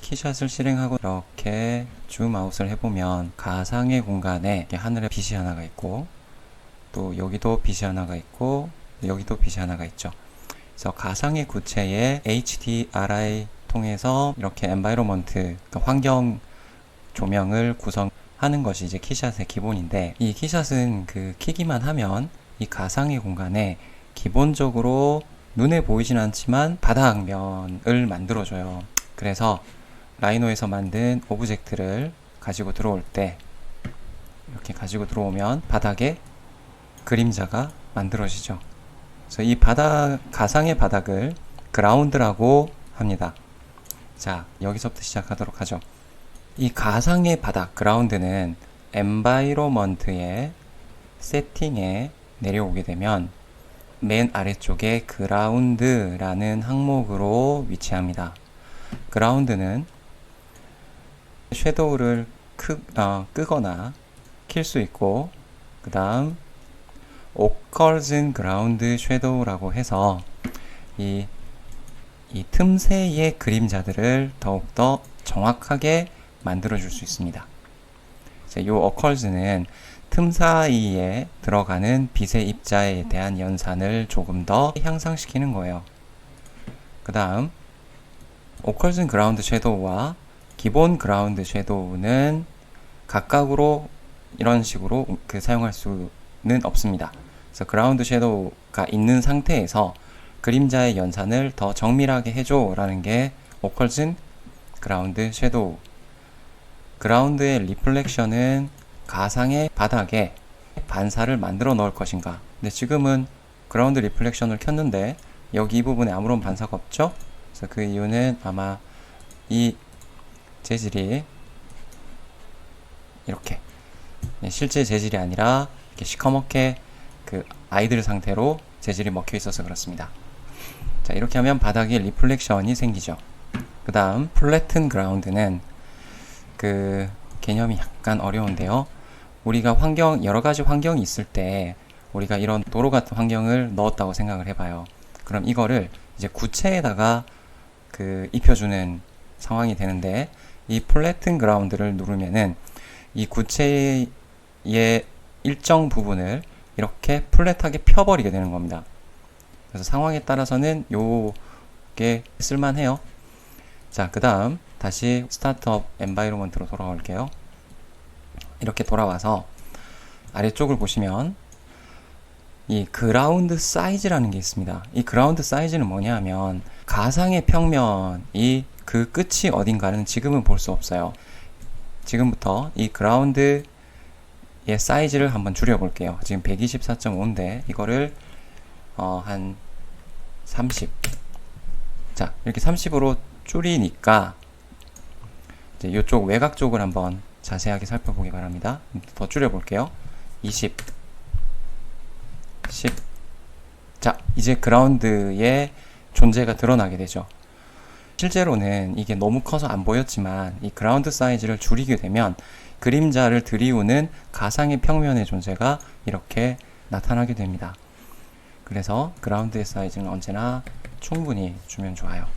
키샷을 실행하고 이렇게 줌아웃을 해보면 가상의 공간에 하늘에 빛이 하나가 있고, 또 여기도 빛이 하나가 있고, 여기도 빛이 하나가 있죠. 그래서 가상의 구체의 HDRI 통해서 이렇게 엔바이로먼트, 그러니까 환경 조명을 구성하는 것이 이제 키샷의 기본인데, 이 키샷은 키기만 하면 이 가상의 공간에 기본적으로 눈에 보이진 않지만 바닥면을 만들어줘요. 그래서 라이노에서 만든 오브젝트를 가지고 들어올 때, 이렇게 가지고 들어오면 바닥에 그림자가 만들어지죠. 그래서 이 가상의 바닥을 그라운드라고 합니다. 자, 여기서부터 시작하도록 하죠. 이 가상의 바닥, 그라운드는 엔바이로먼트의 세팅에 내려오게 되면 맨 아래쪽에 그라운드라는 항목으로 위치합니다. 그라운드는 섀도우를 끄거나 킬 수 있고, 그 다음 occurs in ground shadow라고 해서 이 틈새의 그림자들을 더욱더 정확하게 만들어 줄 수 있습니다. 이 occurs는 틈 사이에 들어가는 빛의 입자에 대한 연산을 조금 더 향상시키는 거예요. 그 다음 occurs in ground shadow와 기본 그라운드 섀도우는 각각으로 이런 식으로 사용할 수는 없습니다. 그래서 그라운드 섀도우가 있는 상태에서 그림자의 연산을 더 정밀하게 해줘 라는 게 occurs in ground 섀도우. 그라운드의 리플렉션은 가상의 바닥에 반사를 만들어 넣을 것인가. 근데 지금은 그라운드 리플렉션을 켰는데 여기 이 부분에 아무런 반사가 없죠? 그래서 그 이유는 아마 이 재질이 이렇게 실제 재질이 아니라 이렇게 시커멓게 아이들 상태로 재질이 먹혀 있어서 그렇습니다. 자, 이렇게 하면 바닥에 리플렉션이 생기죠. 그 다음 플래튼 그라운드는 개념이 약간 어려운데요. 우리가 여러 가지 환경이 있을 때 우리가 이런 도로 같은 환경을 넣었다고 생각을 해봐요. 그럼 이거를 이제 구체에다가 입혀주는 상황이 되는데, 이 플래튼 그라운드를 누르면은 이 구체의 일정 부분을 이렇게 플랫하게 펴버리게 되는 겁니다. 그래서 상황에 따라서는 요게 쓸만해요. 자, 그 다음 다시 스타트업 엔바이로먼트로 돌아올게요. 이렇게 돌아와서 아래쪽을 보시면 이 그라운드 사이즈라는 게 있습니다. 이 그라운드 사이즈는 뭐냐 하면 가상의 평면이 그 끝이 어딘가는 지금은 볼 수 없어요. 지금부터 이 그라운드의 사이즈를 한번 줄여볼게요. 지금 124.5인데 이거를 한 30. 자, 이렇게 30으로 줄이니까 이제 이쪽 외곽 쪽을 한번 자세하게 살펴보기 바랍니다. 더 줄여볼게요. 20, 10. 자, 이제 그라운드의 존재가 드러나게 되죠. 실제로는 이게 너무 커서 안 보였지만 이 그라운드 사이즈를 줄이게 되면 그림자를 들이우는 가상의 평면의 존재가 이렇게 나타나게 됩니다. 그래서 그라운드의 사이즈는 언제나 충분히 주면 좋아요.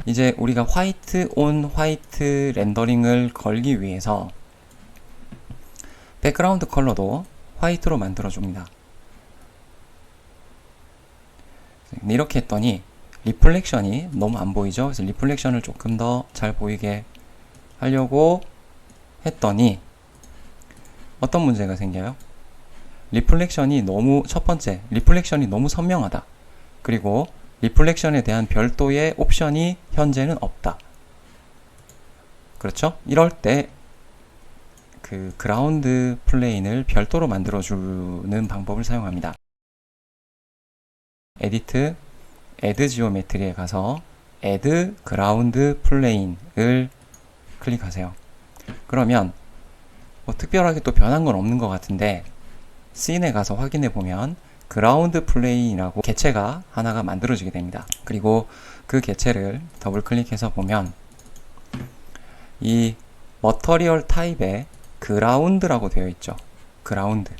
이제 우리가 화이트 온 화이트 렌더링을 걸기 위해서 백그라운드 컬러도 화이트로 만들어 줍니다. 이렇게 했더니 리플렉션이 너무 안 보이죠? 그래서 리플렉션을 조금 더 잘 보이게 하려고 했더니 어떤 문제가 생겨요? 첫 번째, 리플렉션이 너무 선명하다. 그리고 리플렉션에 대한 별도의 옵션이 현재는 없다. 그렇죠? 이럴 때 그라운드 플레인을 별도로 만들어주는 방법을 사용합니다. 에디트, Add Geometry에 가서 Add Ground Plane을 클릭하세요. 그러면 특별하게 또 변한 건 없는 것 같은데 씬에 가서 확인해 보면 그라운드 플레인이라고 개체가 하나가 만들어지게 됩니다. 그리고 그 개체를 더블 클릭해서 보면 이 머터리얼 타입에 그라운드라고 되어 있죠. 그라운드.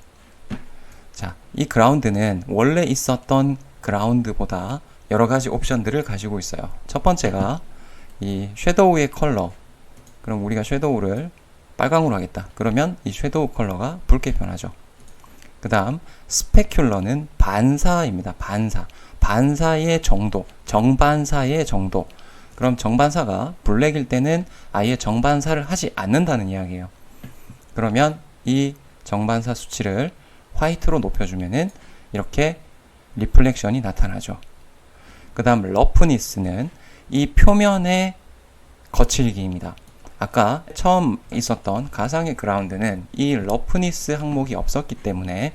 자, 이 그라운드는 원래 있었던 그라운드보다 여러 가지 옵션들을 가지고 있어요. 첫 번째가 이 섀도우의 컬러. 그럼 우리가 섀도우를 빨강으로 하겠다. 그러면 이 섀도우 컬러가 붉게 변하죠. 그 다음 스페큘러는 반사입니다. 반사의 정도, 정반사의 정도. 그럼 정반사가 블랙일 때는 아예 정반사를 하지 않는다는 이야기예요. 그러면 이 정반사 수치를 화이트로 높여주면은 이렇게 리플렉션이 나타나죠. 그 다음 러프니스는 이 표면의 거칠기입니다. 아까 처음 있었던 가상의 그라운드는 이 러프니스 항목이 없었기 때문에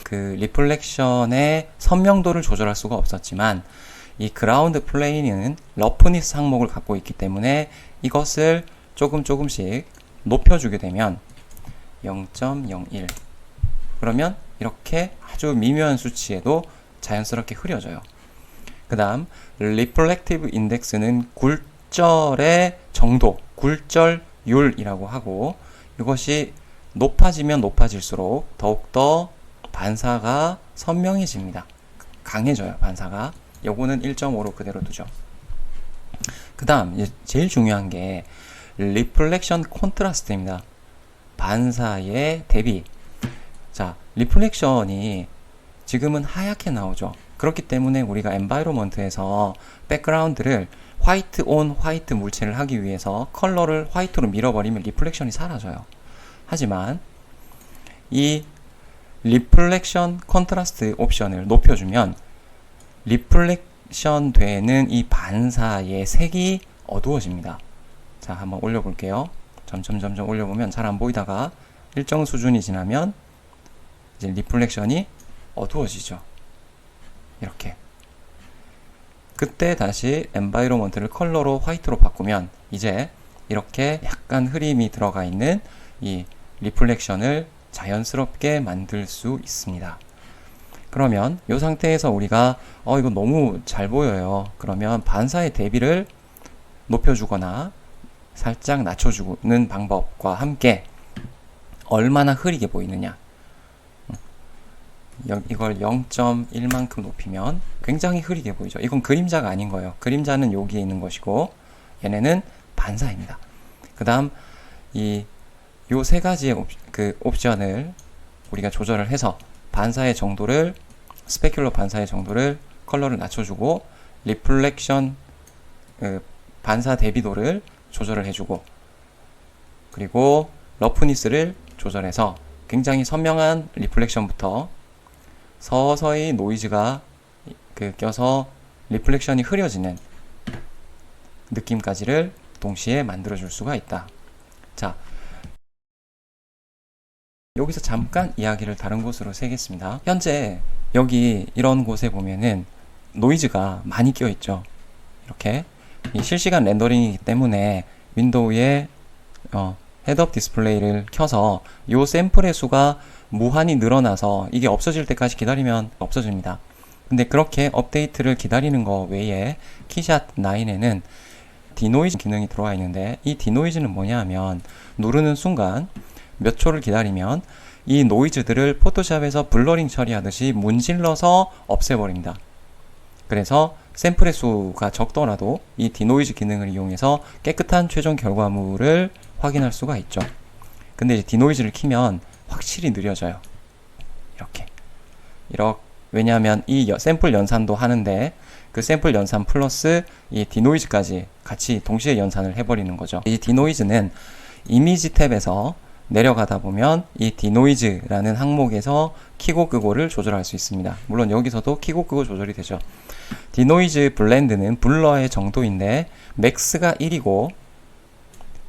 그 리플렉션의 선명도를 조절할 수가 없었지만 이 그라운드 플레인은 러프니스 항목을 갖고 있기 때문에 이것을 조금씩 높여주게 되면 0.01 그러면 이렇게 아주 미묘한 수치에도 자연스럽게 흐려져요. 그 다음 리플렉티브 인덱스는 굴절의 정도, 굴절율이라고 하고 이것이 높아지면 높아질수록 더욱더 반사가 선명해집니다. 강해져요, 반사가. 요거는 1.5로 그대로 두죠. 그 다음 제일 중요한 게 리플렉션 콘트라스트입니다. 반사의 대비. 자, 리플렉션이 지금은 하얗게 나오죠. 그렇기 때문에 우리가 엔바이로먼트에서 백그라운드를 화이트 온 화이트 물체를 하기 위해서 컬러를 화이트로 밀어버리면 리플렉션이 사라져요. 하지만 이 리플렉션 컨트라스트 옵션을 높여주면 리플렉션 되는 이 반사의 색이 어두워집니다. 자, 한번 올려볼게요. 점점 올려보면 잘 안 보이다가 일정 수준이 지나면 이제 리플렉션이 어두워지죠. 이렇게. 그때 다시 엔바이로먼트를 컬러로 화이트로 바꾸면 이제 이렇게 약간 흐림이 들어가 있는 이 리플렉션을 자연스럽게 만들 수 있습니다. 그러면 이 상태에서 우리가 이거 너무 잘 보여요. 그러면 반사의 대비를 높여주거나 살짝 낮춰주는 방법과 함께 얼마나 흐리게 보이느냐, 이걸 0.1만큼 높이면 굉장히 흐리게 보이죠. 이건 그림자가 아닌 거예요. 그림자는 여기에 있는 것이고 얘네는 반사입니다. 그 다음 요 세 가지의 옵션을 우리가 조절을 해서 반사의 정도를 스페큘러 반사의 정도를 컬러를 낮춰주고 리플렉션 반사 대비도를 조절을 해주고 그리고 러프니스를 조절해서 굉장히 선명한 리플렉션부터 서서히 노이즈가 껴서 리플렉션이 흐려지는 느낌까지를 동시에 만들어줄 수가 있다. 자, 여기서 잠깐 이야기를 다른 곳으로 새겠습니다. 현재 여기 이런 곳에 보면은 노이즈가 많이 껴있죠. 이렇게 이 실시간 렌더링이기 때문에 윈도우에 헤드업 디스플레이를 켜서 이 샘플의 수가 무한히 늘어나서 이게 없어질 때까지 기다리면 없어집니다. 근데 그렇게 업데이트를 기다리는 거 외에 키샷 9에는 디노이즈 기능이 들어와 있는데 이 디노이즈는 뭐냐 하면 누르는 순간 몇 초를 기다리면 이 노이즈들을 포토샵에서 블러링 처리하듯이 문질러서 없애버립니다. 그래서 샘플의 수가 적더라도 이 디노이즈 기능을 이용해서 깨끗한 최종 결과물을 확인할 수가 있죠. 근데 이제 디노이즈를 키면 확실히 느려져요. 이렇게 왜냐하면 이 샘플 연산도 하는데 그 샘플 연산 플러스 이 디노이즈까지 같이 동시에 연산을 해버리는 거죠. 이 디노이즈는 이미지 탭에서 내려가다 보면 이 디노이즈라는 항목에서 키고 끄고를 조절할 수 있습니다. 물론 여기서도 키고 끄고 조절이 되죠. 디노이즈 블렌드는 블러의 정도인데 맥스가 1이고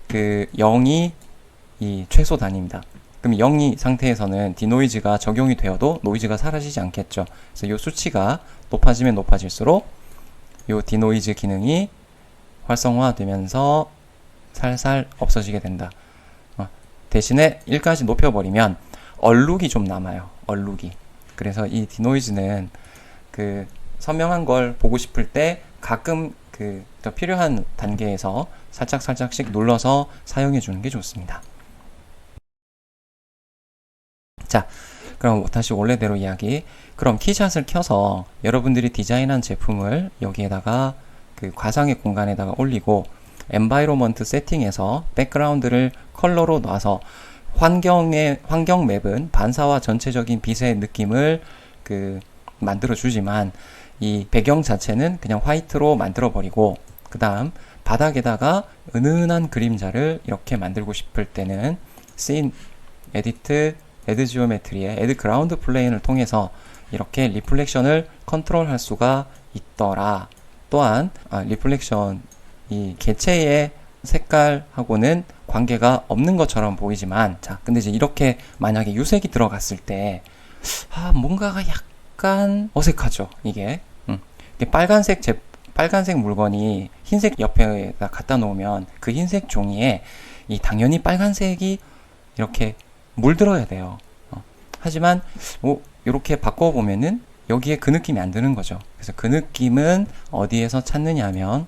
0이 이 최소 단위입니다. 그럼 0이 상태에서는 디노이즈가 적용이 되어도 노이즈가 사라지지 않겠죠. 그래서 이 수치가 높아지면 높아질수록 이 디노이즈 기능이 활성화되면서 살살 없어지게 된다. 대신에 1까지 높여버리면 얼룩이 좀 남아요. 얼룩이. 그래서 이 디노이즈는 선명한 걸 보고 싶을 때 가끔 더 필요한 단계에서 살짝씩 눌러서 사용해 주는 게 좋습니다. 자, 그럼 다시 원래대로 이야기. 그럼 키샷을 켜서 여러분들이 디자인한 제품을 여기에다가 그 가상의 공간에다가 올리고 엔바이로먼트 세팅에서 백그라운드를 컬러로 놔서 환경 맵은 반사와 전체적인 빛의 느낌을 그 만들어 주지만 이 배경 자체는 그냥 화이트로 만들어 버리고, 그 다음 바닥에다가 은은한 그림자를 이렇게 만들고 싶을 때는 씬 에디트 애드 지오메트리의 애드 그라운드 플레인을 통해서 이렇게 리플렉션을 컨트롤할 수가 있더라. 또한 리플렉션 이 개체의 색깔하고는 관계가 없는 것처럼 보이지만, 자, 근데 이제 이렇게 만약에 유색이 들어갔을 때 뭔가가 약간 어색하죠. 이게 빨간색 물건이 흰색 옆에다 갖다 놓으면 그 흰색 종이에 이 당연히 빨간색이 이렇게 물들어야 돼요. 하지만 이렇게 바꿔보면은 여기에 그 느낌이 안 드는 거죠. 그래서 그 느낌은 어디에서 찾느냐 하면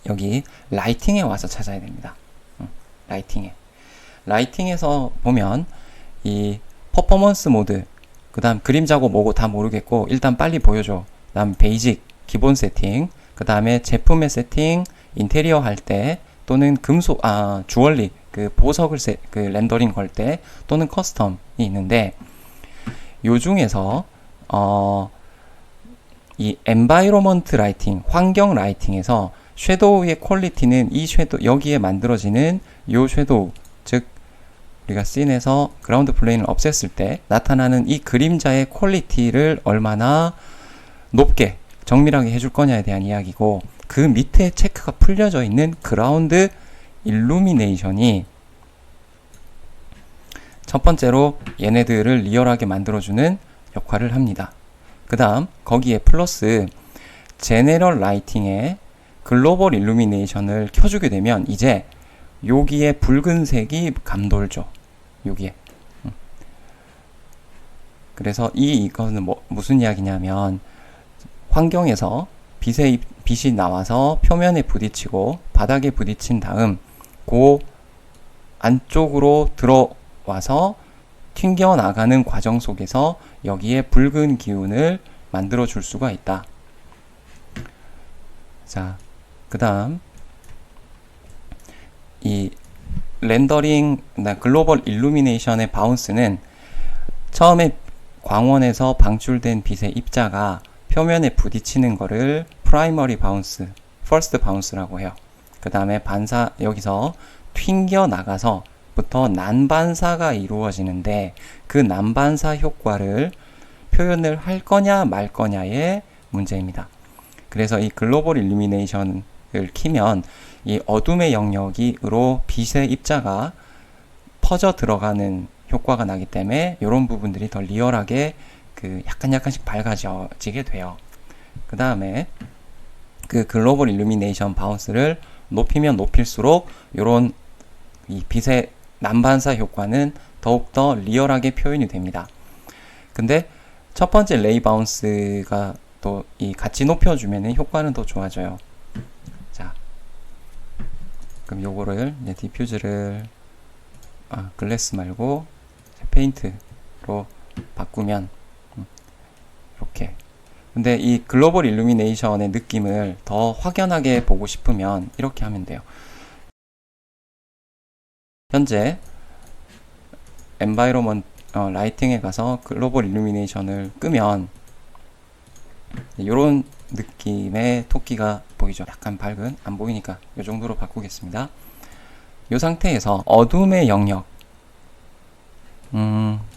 여기 라이팅에 와서 찾아야 됩니다. 라이팅에서 보면 이 퍼포먼스 모드, 그 다음 그림자고 뭐고 다 모르겠고 일단 빨리 보여줘. 그 다음 베이직 기본 세팅, 그 다음에 제품의 세팅, 인테리어 할 때 또는 금속 주얼리 그 보석을 그 렌더링 걸 때 또는 커스텀이 있는데, 요 중에서 이 엔바이로먼트 라이팅, 환경 라이팅에서 섀도우의 퀄리티는 이 섀도우, 여기에 만들어지는 요 섀도우, 즉 우리가 씬에서 그라운드 플레인을 없앴을 때 나타나는 이 그림자의 퀄리티를 얼마나 높게 정밀하게 해줄 거냐에 대한 이야기고, 그 밑에 체크가 풀려져 있는 그라운드 일루미네이션이 첫 번째로 얘네들을 리얼하게 만들어주는 역할을 합니다. 그 다음 거기에 플러스 제네럴 라이팅에 글로벌 일루미네이션을 켜주게 되면 이제 여기에 붉은색이 감돌죠. 여기에. 그래서 이거는 무슨 이야기냐면, 환경에서 빛이 나와서 표면에 부딪히고 바닥에 부딪힌 다음 그 안쪽으로 들어와서 튕겨나가는 과정 속에서 여기에 붉은 기운을 만들어 줄 수가 있다. 자, 그 다음 이 렌더링 글로벌 일루미네이션의 바운스는 처음에 광원에서 방출된 빛의 입자가 표면에 부딪히는 거를 프라이머리 바운스, 퍼스트 바운스라고 해요. 그 다음에 여기서 튕겨 나가서부터 난반사가 이루어지는데, 그 난반사 효과를 표현을 할 거냐 말 거냐의 문제입니다. 그래서 이 글로벌 일루미네이션을 키면 이 어둠의 영역으로 빛의 입자가 퍼져 들어가는 효과가 나기 때문에 이런 부분들이 더 리얼하게 약간씩 밝아지게 돼요. 그 다음에 그 글로벌 일루미네이션 바운스를 높이면 높일수록 이런 이 빛의 난반사 효과는 더욱더 리얼하게 표현이 됩니다. 근데 첫 번째 레이 바운스가 또 같이 높여주면 효과는 더 좋아져요. 자, 그럼 요거를 이제 디퓨즈를 글래스 말고 페인트로 바꾸면 이렇게. 근데 이 글로벌 일루미네이션의 느낌을 더 확연하게 보고 싶으면 이렇게 하면 돼요. 현재 엔바이로먼트 라이팅에 가서 글로벌 일루미네이션을 끄면 이런 느낌의 토끼가 보이죠. 약간 밝은, 안 보이니까 이 정도로 바꾸겠습니다. 이 상태에서 어둠의 영역,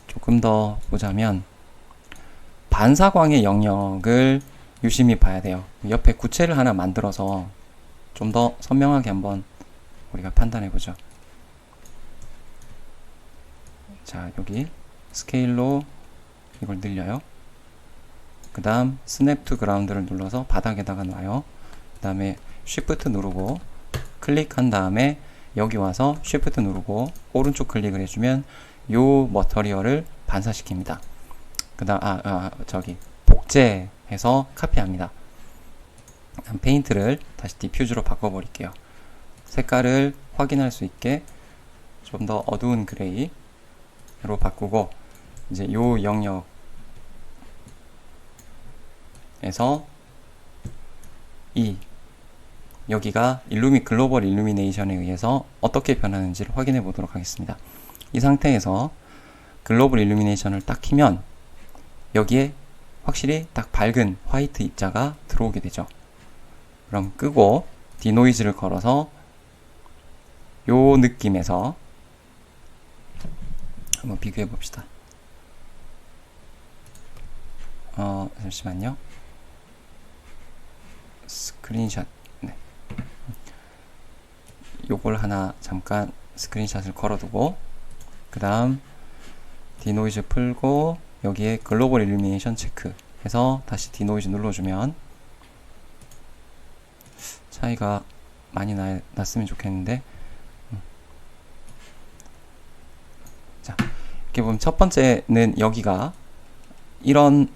조금 더 보자면 반사광의 영역을 유심히 봐야 돼요. 옆에 구체를 하나 만들어서 좀 더 선명하게 한번 우리가 판단해 보죠. 자, 여기 스케일로 이걸 늘려요. 그 다음 스냅 투 그라운드를 눌러서 바닥에다가 놔요. 그 다음에 쉬프트 누르고 클릭한 다음에 여기 와서 쉬프트 누르고 오른쪽 클릭을 해주면 요 머터리얼을 반사시킵니다. 그 다음 복제해서 카피합니다. 페인트를 다시 디퓨즈로 바꿔버릴게요. 색깔을 확인할 수 있게 좀 더 어두운 그레이로 바꾸고, 이제 요 영역에서 여기가 글로벌 일루미네이션에 의해서 어떻게 변하는지를 확인해 보도록 하겠습니다. 이 상태에서 글로벌 일루미네이션을 딱 키면 여기에 확실히 딱 밝은 화이트 입자가 들어오게 되죠. 그럼 끄고 디노이즈를 걸어서 요 느낌에서 한번 비교해 봅시다. 잠시만요. 스크린샷. 네. 요걸 하나 잠깐 스크린샷을 걸어두고, 그 다음 디노이즈 풀고 여기에 글로벌 일루미네이션 체크 해서 다시 디노이즈 눌러주면 차이가 많이 났으면 좋겠는데, 자, 이렇게 보면 첫 번째는 여기가 이런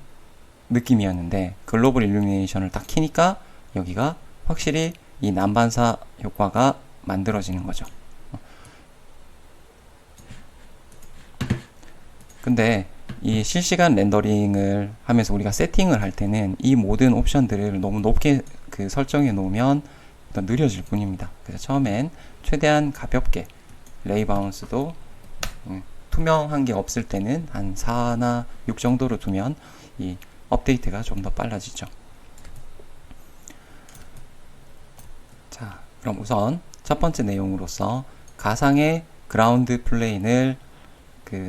느낌이었는데 글로벌 일루미네이션을 딱 키니까 여기가 확실히 이 난반사 효과가 만들어지는 거죠. 근데 이 실시간 렌더링을 하면서 우리가 세팅을 할 때는 이 모든 옵션들을 너무 높게 설정해 놓으면 느려질 뿐입니다. 그래서 처음엔 최대한 가볍게, 레이 바운스도 투명한 게 없을 때는 한 4나 6 정도로 두면 이 업데이트가 좀 더 빨라지죠. 자, 그럼 우선 첫 번째 내용으로서 가상의 그라운드 플레인을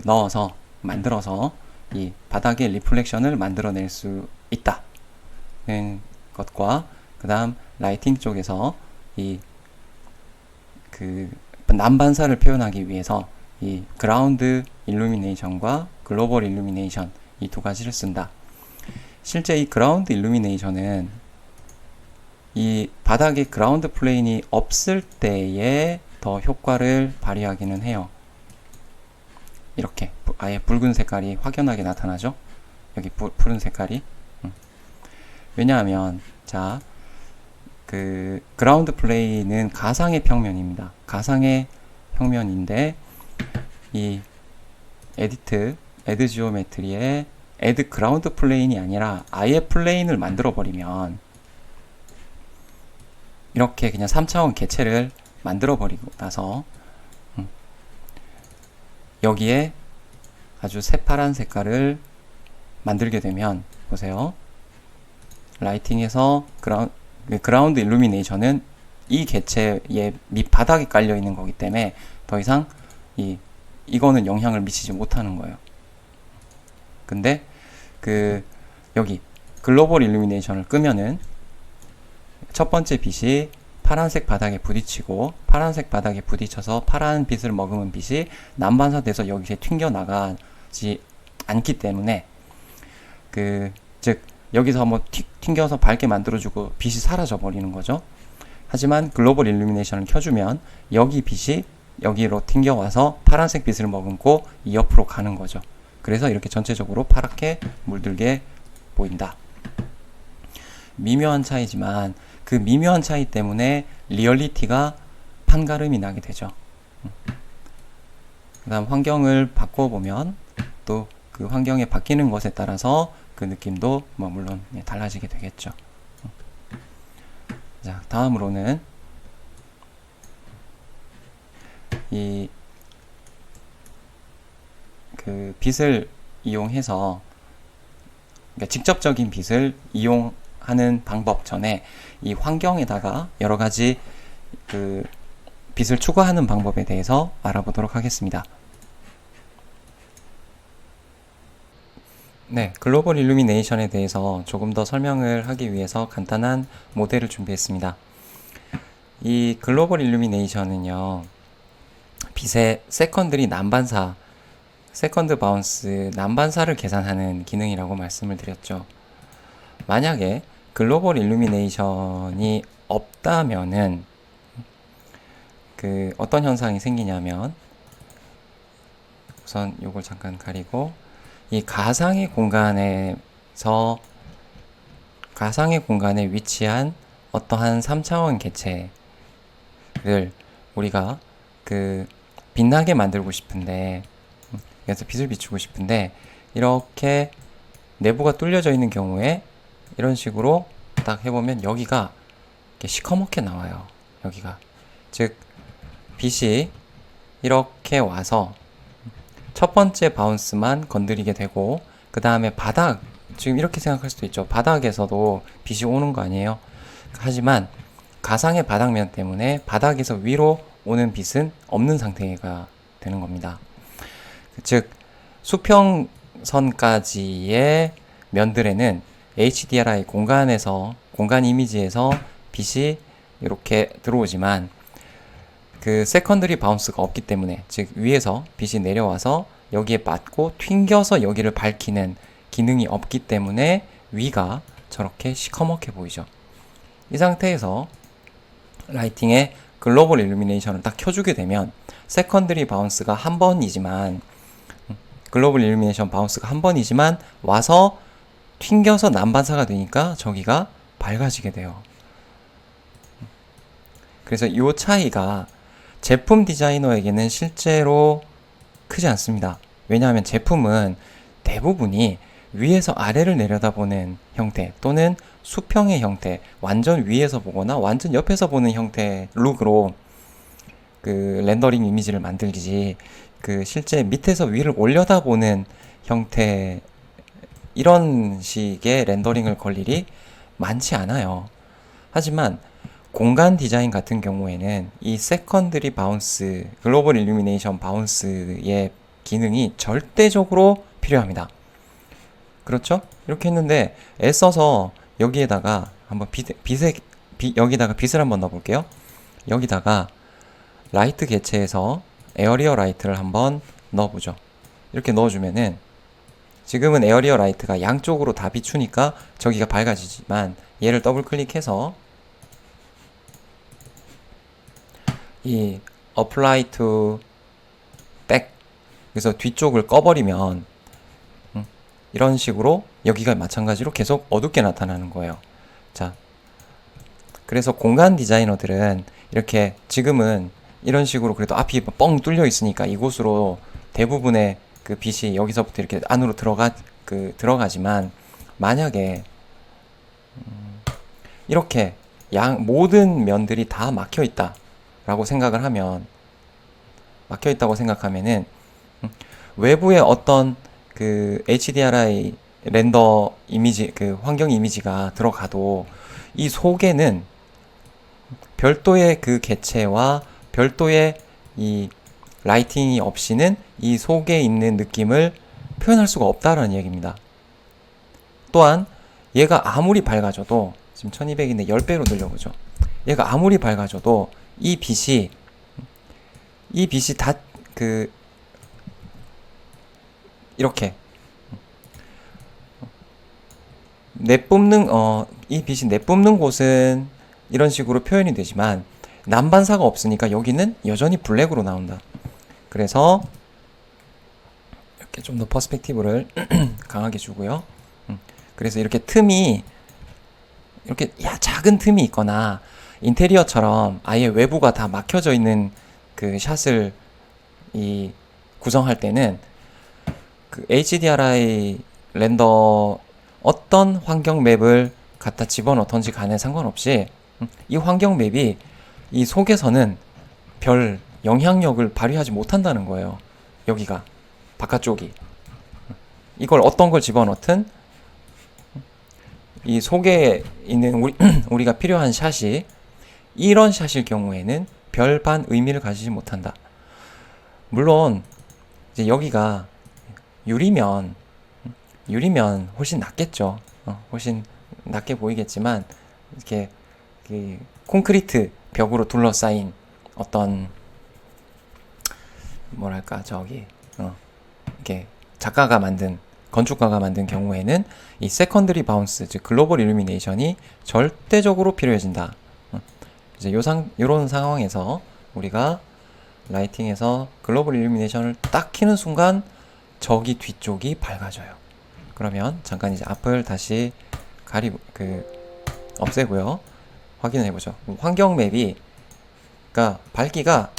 넣어서 만들어서 이 바닥의 리플렉션을 만들어낼 수 있다는 것과, 그 다음 라이팅 쪽에서 이 난반사를 표현하기 위해서 이 그라운드 일루미네이션과 글로벌 일루미네이션 이 두 가지를 쓴다. 실제 이 그라운드 일루미네이션은 이 바닥에 그라운드 플레인이 없을 때에 더 효과를 발휘하기는 해요. 이렇게 아예 붉은 색깔이 확연하게 나타나죠. 여기 푸른 색깔이. 왜냐하면 자, 그라운드 플레인은 가상의 평면입니다. 가상의 평면인데 이 에드 지오메트리에 에드 그라운드 플레인이 아니라 아예 플레인을 만들어 버리면 이렇게 그냥 3차원 개체를 만들어 버리고 나서 여기에 아주 새파란 색깔을 만들게 되면, 보세요. 라이팅에서 그라운드 일루미네이션은 이 개체의 밑바닥에 깔려 있는 거기 때문에 더 이상 이거는 영향을 미치지 못하는 거예요. 근데 여기 글로벌 일루미네이션을 끄면은 첫 번째 빛이 파란색 바닥에 부딪히고, 파란색 바닥에 부딪혀서 파란 빛을 머금은 빛이 난반사돼서 여기에 튕겨 나가지 않기 때문에 즉 여기서 한번 튕겨서 밝게 만들어주고 빛이 사라져 버리는 거죠. 하지만 글로벌 일루미네이션을 켜주면 여기 빛이 여기로 튕겨와서 파란색 빛을 머금고 이 옆으로 가는 거죠. 그래서 이렇게 전체적으로 파랗게 물들게 보인다. 미묘한 차이지만 그 미묘한 차이 때문에 리얼리티가 판가름이 나게 되죠. 그 다음 환경을 바꿔보면 또 그 환경에 바뀌는 것에 따라서 그 느낌도 물론 달라지게 되겠죠. 자, 다음으로는 이 빛을 이용해서, 그러니까 직접적인 빛을 이용하는 방법 전에 이 환경에다가 여러 가지 빛을 추가하는 방법에 대해서 알아보도록 하겠습니다. 네, 글로벌 일루미네이션에 대해서 조금 더 설명을 하기 위해서 간단한 모델을 준비했습니다. 이 글로벌 일루미네이션은요, 빛의 세컨드 바운스 난반사를 계산하는 기능이라고 말씀을 드렸죠. 만약에 글로벌 일루미네이션이 없다면은 어떤 현상이 생기냐면, 우선 요걸 잠깐 가리고, 이 가상의 공간에 위치한 어떠한 3차원 개체를 우리가 빛나게 만들고 싶은데, 그래서 빛을 비추고 싶은데, 이렇게 내부가 뚫려져 있는 경우에 이런 식으로 딱 해보면 여기가 이렇게 시커멓게 나와요. 여기가. 즉, 빛이 이렇게 와서 첫 번째 바운스만 건드리게 되고, 그 다음에 바닥, 지금 이렇게 생각할 수도 있죠. 바닥에서도 빛이 오는 거 아니에요? 하지만 가상의 바닥면 때문에 바닥에서 위로 오는 빛은 없는 상태가 되는 겁니다. 즉, 수평선까지의 면들에는 HDRI 공간 이미지에서 빛이 이렇게 들어오지만 그 세컨더리 바운스가 없기 때문에, 즉 위에서 빛이 내려와서 여기에 맞고 튕겨서 여기를 밝히는 기능이 없기 때문에 위가 저렇게 시커멓게 보이죠. 이 상태에서 라이팅의 글로벌 일루미네이션을 딱 켜주게 되면 세컨더리 바운스가 한 번이지만, 글로벌 일루미네이션 바운스가 한 번이지만 와서 튕겨서 난반사가 되니까 저기가 밝아지게 돼요. 그래서 이 차이가 제품 디자이너에게는 실제로 크지 않습니다. 왜냐하면 제품은 대부분이 위에서 아래를 내려다보는 형태 또는 수평의 형태, 완전 위에서 보거나 완전 옆에서 보는 형태 룩으로 그 렌더링 이미지를 만들지, 그 실제 밑에서 위를 올려다보는 형태, 이런 식의 렌더링을 걸 일이 많지 않아요. 하지만 공간 디자인 같은 경우에는 이 세컨드리 바운스, 글로벌 일루미네이션 바운스의 기능이 절대적으로 필요합니다. 그렇죠? 이렇게 했는데 애써서 여기에다가 한번 여기다가 빛을 한번 넣어볼게요. 여기다가 라이트 개체에서 에어리어 라이트를 한번 넣어보죠. 이렇게 넣어주면은 지금은 에어리어 라이트가 양쪽으로 다 비추니까 저기가 밝아지지만, 얘를 더블 클릭해서 이 apply to back, 그래서 뒤쪽을 꺼버리면 이런 식으로 여기가 마찬가지로 계속 어둡게 나타나는 거예요. 자, 그래서 공간 디자이너들은 이렇게 지금은 이런 식으로 그래도 앞이 뻥 뚫려 있으니까 이곳으로 대부분의 그 빛이 여기서부터 이렇게 안으로 들어가지만, 만약에 이렇게 모든 면들이 다 막혀 있다라고 생각을 하면, 막혀 있다고 생각하면은 외부에 어떤 그 HDRI 렌더 이미지, 그 환경 이미지가 들어가도 이 속에는 별도의 그 개체와 별도의 이 라이팅이 없이는 이 속에 있는 느낌을 표현할 수가 없다라는 얘기입니다. 또한 얘가 아무리 밝아져도, 지금 1200인데 10배로 늘려보죠. 얘가 아무리 밝아져도 이 빛이 다 이렇게 이 빛이 내뿜는 곳은 이런 식으로 표현이 되지만 난반사가 없으니까 여기는 여전히 블랙으로 나온다. 그래서 이렇게 좀 더 퍼스펙티브를 강하게 주고요. 그래서 이렇게 틈이, 이렇게 작은 틈이 있거나 인테리어처럼 아예 외부가 다 막혀져 있는 그 샷을 구성할 때는 그 HDRI 렌더 어떤 환경 맵을 갖다 집어넣던지 간에 상관없이 이 환경 맵이 이 속에서는 별 영향력을 발휘하지 못한다는 거예요. 여기가 바깥쪽이, 이걸 어떤 걸 집어넣든 이 속에 있는 우리가 필요한 샷이 이런 샷일 경우에는 별반 의미를 가지지 못한다. 물론 이제 여기가 유리면 훨씬 낫겠죠. 훨씬 낫게 보이겠지만, 이렇게 콘크리트 벽으로 둘러싸인 어떤 뭐랄까 이렇게 건축가가 만든 경우에는 이 세컨더리 바운스, 즉 글로벌 일루미네이션이 절대적으로 필요해진다. 이제 요런 상황에서 우리가 라이팅에서 글로벌 일루미네이션을 딱 켜는 순간 저기 뒤쪽이 밝아져요. 그러면 잠깐 이제 앞을 다시 없애고요. 확인을 해보죠. 환경 맵이, 그러니까 밝기가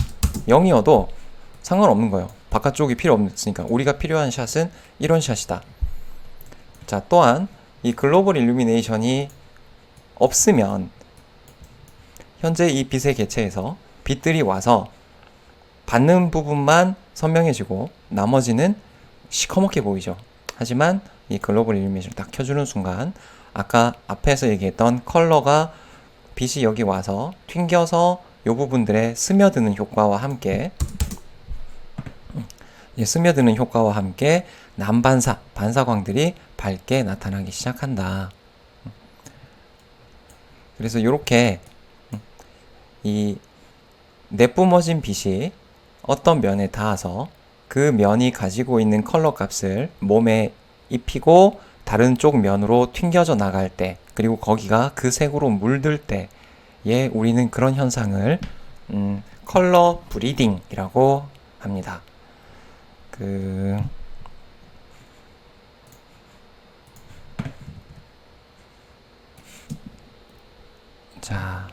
0이어도 상관없는 거예요. 바깥쪽이 필요 없으니까. 우리가 필요한 샷은 이런 샷이다. 자, 또한 이 글로벌 일루미네이션이 없으면 현재 이 빛의 개체에서 빛들이 와서 받는 부분만 선명해지고 나머지는 시커멓게 보이죠. 하지만 이 글로벌 일루미네이션을 딱 켜주는 순간 아까 앞에서 얘기했던 컬러가 빛이 여기 와서 튕겨서 이 부분들에 스며드는 효과와 함께 난반사, 반사광들이 밝게 나타나기 시작한다. 그래서 이렇게 이 내뿜어진 빛이 어떤 면에 닿아서 그 면이 가지고 있는 컬러 값을 몸에 입히고 다른 쪽 면으로 튕겨져 나갈 때, 그리고 거기가 그 색으로 물들 때에 우리는 그런 현상을 컬러 브리딩이라고 합니다. 자,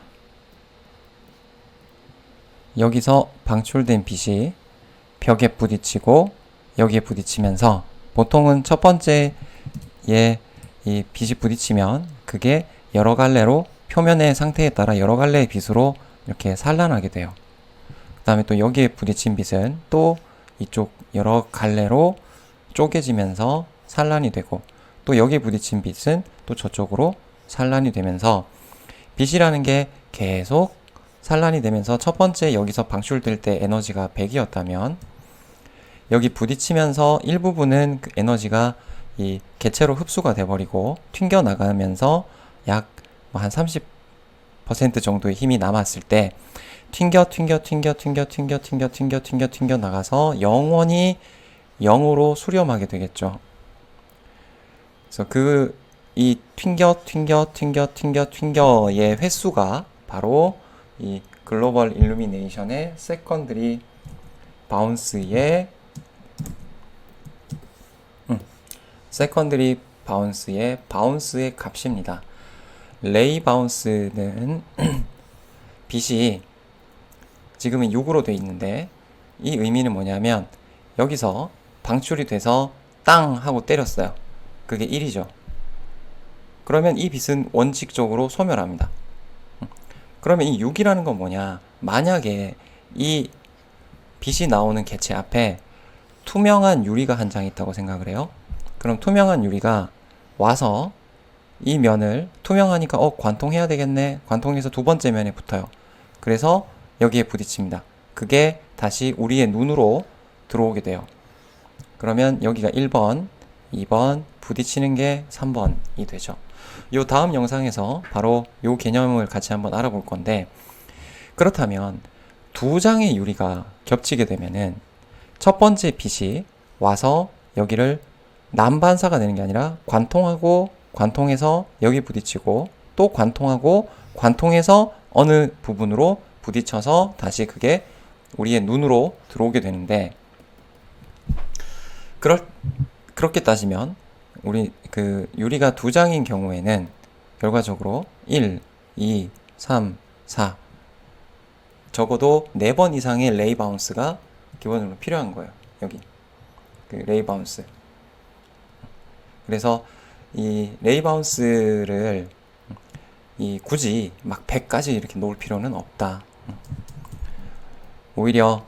여기서 방출된 빛이 벽에 부딪히고 여기에 부딪히면서 보통은 첫 번째에 이 빛이 부딪히면 그게 여러 갈래로 표면의 상태에 따라 여러 갈래의 빛으로 이렇게 산란하게 돼요. 그 다음에 또 여기에 부딪힌 빛은 또 이쪽 여러 갈래로 쪼개지면서 산란이 되고 또 여기에 부딪힌 빛은 또 저쪽으로 산란이 되면서 빛이라는 게 계속 산란이 되면서 첫 번째 여기서 방출될 때 에너지가 100이었다면 여기 부딪히면서 일부분은 그 에너지가 이 개체로 흡수가 돼버리고 튕겨 나가면서 약 한 30% 정도의 힘이 남았을 때 튕겨 나가서 영원히 0으로 수렴하게 되겠죠. 그래서 이 튕겨의 횟수가 바로 이 글로벌 일루미네이션의 세컨드리 바운스의 바운스의 값입니다. 레이 바운스는 빛이 지금은 6으로 되어 있는데 이 의미는 뭐냐면 여기서 방출이 돼서 땅 하고 때렸어요. 그게 1이죠. 그러면 이 빛은 원칙적으로 소멸합니다. 그러면 이 6이라는 건 뭐냐? 만약에 이 빛이 나오는 개체 앞에 투명한 유리가 한 장 있다고 생각을 해요. 그럼 투명한 유리가 와서 이 면을 투명하니까 관통해야 되겠네. 관통해서 두 번째 면에 붙어요. 그래서 여기에 부딪힙니다. 그게 다시 우리의 눈으로 들어오게 돼요. 그러면 여기가 1번, 2번, 부딪히는 게 3번이 되죠. 요 다음 영상에서 바로 요 개념을 같이 한번 알아볼 건데, 그렇다면 두 장의 유리가 겹치게 되면은 첫 번째 빛이 와서 여기를 난반사가 되는 게 아니라 관통해서 여기 부딪히고 또 관통해서 어느 부분으로 부딪혀서 다시 그게 우리의 눈으로 들어오게 되는데, 그렇게 따지면 우리 유리가 두 장인 경우에는 결과적으로 1, 2, 3, 4 적어도 4번 이상의 레이 바운스가 기본적으로 필요한 거예요. 여기 레이 바운스. 그래서 이 레이 바운스를 굳이 막 100까지 이렇게 놓을 필요는 없다. 오히려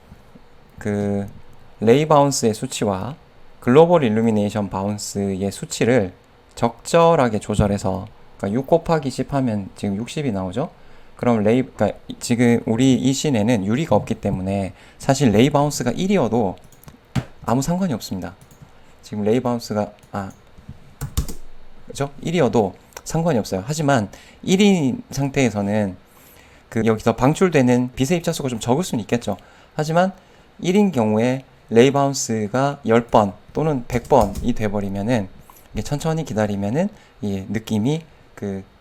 레이 바운스의 수치와 글로벌 일루미네이션 바운스의 수치를 적절하게 조절해서, 그러니까 6 곱하기 10 하면 지금 60이 나오죠? 그럼 그러니까 지금 우리 이 씬에는 유리가 없기 때문에 사실 레이 바운스가 1이어도 아무 상관이 없습니다. 지금 레이 바운스가 그죠? 1이어도 상관이 없어요. 하지만 1인 상태에서는 여기서 방출되는 빛의 입자수가 좀 적을 수는 있겠죠. 하지만 1인 경우에 레이 바운스가 10번 또는 100번이 돼버리면은 이게 천천히 기다리면은 이 느낌이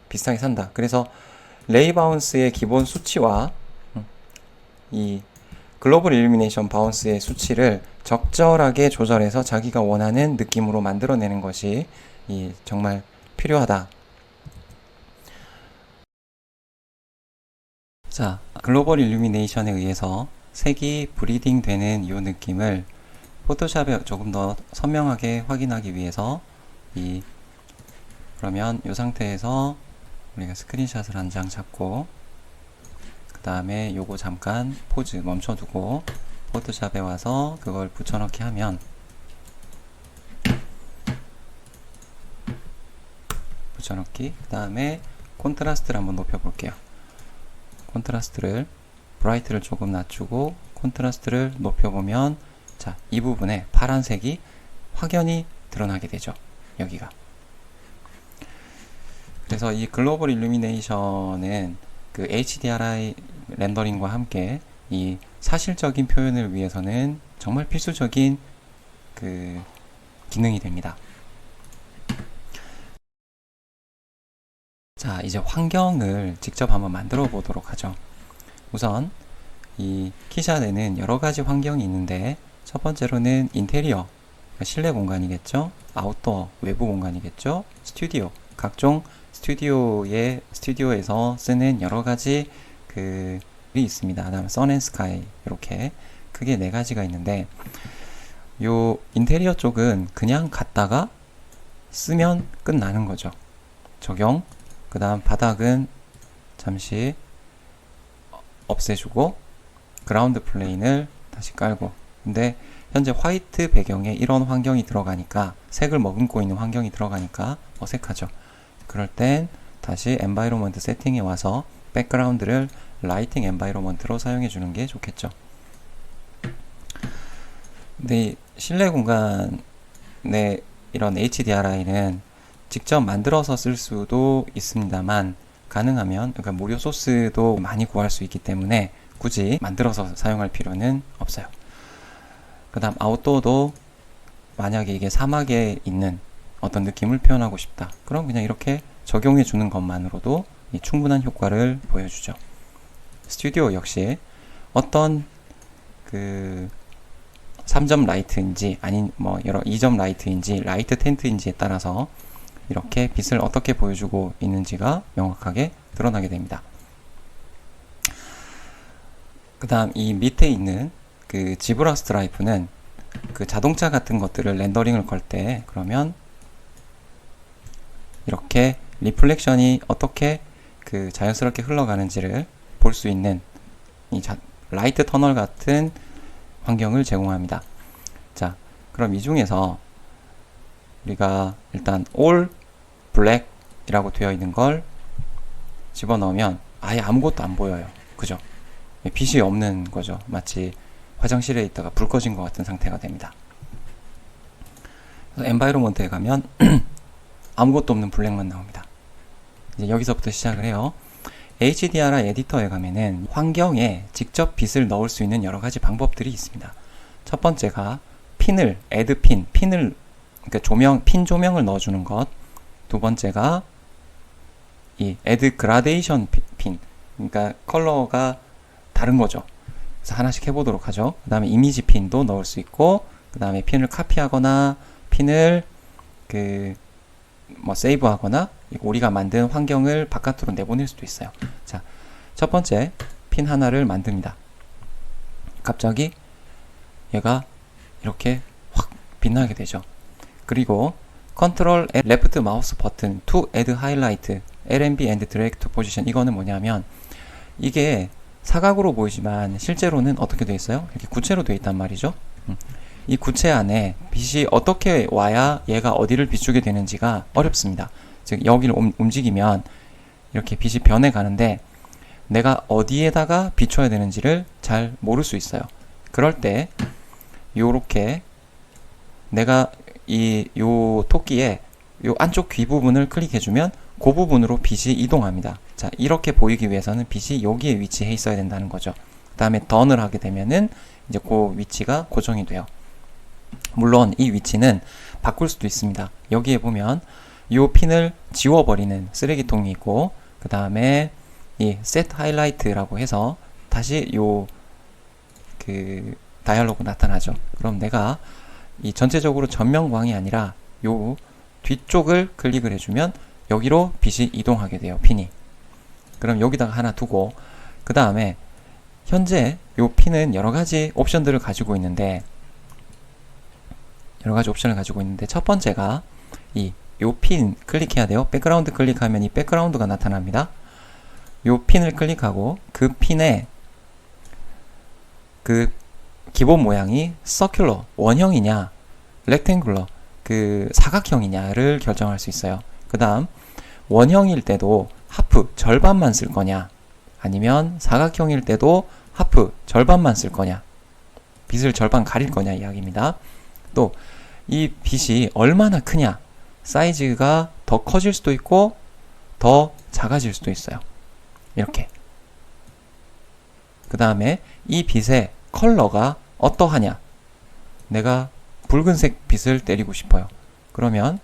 비슷하게 산다. 그래서 레이 바운스의 기본 수치와 이 글로벌 일루미네이션 바운스의 수치를 적절하게 조절해서 자기가 원하는 느낌으로 만들어내는 것이 정말 필요하다. 자, 글로벌 일루미네이션에 의해서 색이 브리딩 되는 이 느낌을 포토샵에 조금 더 선명하게 확인하기 위해서 그러면 이 상태에서 우리가 스크린샷을 한 장 잡고 그 다음에 요거 잠깐 포즈 멈춰두고 포토샵에 와서 그걸 붙여넣기 하면 붙여넣기 그 다음에 콘트라스트를 한번 높여볼게요. 콘트라스트를 브라이트를 조금 낮추고 콘트라스트를 높여보면 자, 이 부분에 파란색이 확연히 드러나게 되죠. 여기가. 그래서 이 글로벌 일루미네이션은 그 HDRI 렌더링과 함께 이 사실적인 표현을 위해서는 정말 필수적인 그 기능이 됩니다. 자, 이제 환경을 직접 한번 만들어 보도록 하죠. 우선 이 키샷에는 여러 가지 환경이 있는데 첫 번째로는 인테리어, 그러니까 실내 공간이겠죠. 아웃도어, 외부 공간이겠죠. 스튜디오, 각종 스튜디오에서 쓰는 여러 가지 그 있습니다. 그다음에 선 앤 스카이 이렇게 크게 네 가지가 있는데 요 인테리어 쪽은 그냥 갖다가 쓰면 끝나는 거죠. 적용. 그 다음 바닥은 잠시 없애주고 그라운드 플레인을 다시 깔고 근데 현재 화이트 배경에 이런 환경이 들어가니까 색을 머금고 있는 환경이 들어가니까 어색하죠. 그럴 땐 다시 엔바이로먼트 세팅에 와서 백그라운드를 라이팅 엔바이로먼트로 사용해 주는 게 좋겠죠. 근데 실내 공간에 이런 HDRI는 직접 만들어서 쓸 수도 있습니다만 가능하면 그러니까 무료 소스도 많이 구할 수 있기 때문에 굳이 만들어서 사용할 필요는 없어요. 그 다음 아웃도어도 만약에 이게 사막에 있는 어떤 느낌을 표현하고 싶다. 그럼 그냥 이렇게 적용해 주는 것만으로도 충분한 효과를 보여주죠. 스튜디오 역시 어떤 그 3점 라이트인지 아닌 뭐 여러 2점 라이트인지 라이트 텐트인지에 따라서 이렇게 빛을 어떻게 보여주고 있는지가 명확하게 드러나게 됩니다. 그 다음 이 밑에 있는 그 지브라 스트라이프는 그 자동차 같은 것들을 렌더링을 걸 때 그러면 이렇게 리플렉션이 어떻게 그 자연스럽게 흘러가는지를 볼 수 있는 이 라이트 터널 같은 환경을 제공합니다. 자, 그럼 이 중에서 우리가 일단 all black 이라고 되어 있는 걸 집어넣으면 아예 아무것도 안 보여요. 그죠? 빛이 없는 거죠. 마치 화장실에 있다가 불 꺼진 것 같은 상태가 됩니다. 그래서 엔바이로먼트에 가면 아무것도 없는 블랙만 나옵니다. 이제 여기서부터 시작을 해요. HDRI 에디터에 가면은 환경에 직접 빛을 넣을 수 있는 여러 가지 방법들이 있습니다. 첫 번째가 핀을, 애드 핀을, 그러니까 핀 조명을 넣어주는 것. 두 번째가 이 애드 그라데이션 핀, 그러니까 컬러가 다른 거죠. 그래서 하나씩 해보도록 하죠. 그 다음에 이미지 핀도 넣을 수 있고, 그 다음에 핀을 카피하거나, 핀을 세이브하거나, 우리가 만든 환경을 바깥으로 내보낼 수도 있어요. 자, 첫 번째 핀 하나를 만듭니다. 갑자기 얘가 이렇게 확 빛나게 되죠. 그리고 컨트롤 레프트 마우스 버튼 to add highlight, LNB and drag to position 이거는 뭐냐면 이게 사각으로 보이지만 실제로는 어떻게 되어 있어요? 이렇게 구체로 되어 있단 말이죠. 이 구체 안에 빛이 어떻게 와야 얘가 어디를 비추게 되는지가 어렵습니다. 즉 여기를 움직이면 이렇게 빛이 변해 가는데 내가 어디에다가 비춰야 되는지를 잘 모를 수 있어요. 그럴 때 요렇게 내가 요 토끼의 요 안쪽 귀 부분을 클릭해주면 그 부분으로 빛이 이동합니다. 자, 이렇게 보이기 위해서는 빛이 여기에 위치해 있어야 된다는 거죠. 그 다음에 던을 하게 되면은 이제 그 위치가 고정이 돼요. 물론 이 위치는 바꿀 수도 있습니다. 여기에 보면 이 핀을 지워버리는 쓰레기통이 있고 그 다음에 이 set highlight라고 해서 다시 요 다이얼로그 나타나죠. 그럼 내가 이 전체적으로 전면광이 아니라 요 뒤쪽을 클릭을 해주면 여기로 빛이 이동하게 돼요. 핀이. 그럼 여기다가 하나 두고 그 다음에 현재 요 핀은 여러 가지 옵션들을 가지고 있는데 첫 번째가 요 핀 클릭해야 돼요. 백그라운드 클릭하면 이 백그라운드가 나타납니다. 요 핀을 클릭하고 그 핀에 그 기본 모양이 서큘러, 원형이냐, 렉탱글러, 그 사각형이냐를 결정할 수 있어요. 그 다음 원형일 때도 하프, 절반만 쓸 거냐, 아니면 사각형일 때도 하프, 절반만 쓸 거냐, 빛을 절반 가릴 거냐 이야기입니다. 또 이 빛이 얼마나 크냐, 사이즈가 더 커질 수도 있고 더 작아질 수도 있어요. 이렇게. 그 다음에 이 빛의 컬러가 어떠하냐, 내가 붉은색 빛을 때리고 싶어요. 그러면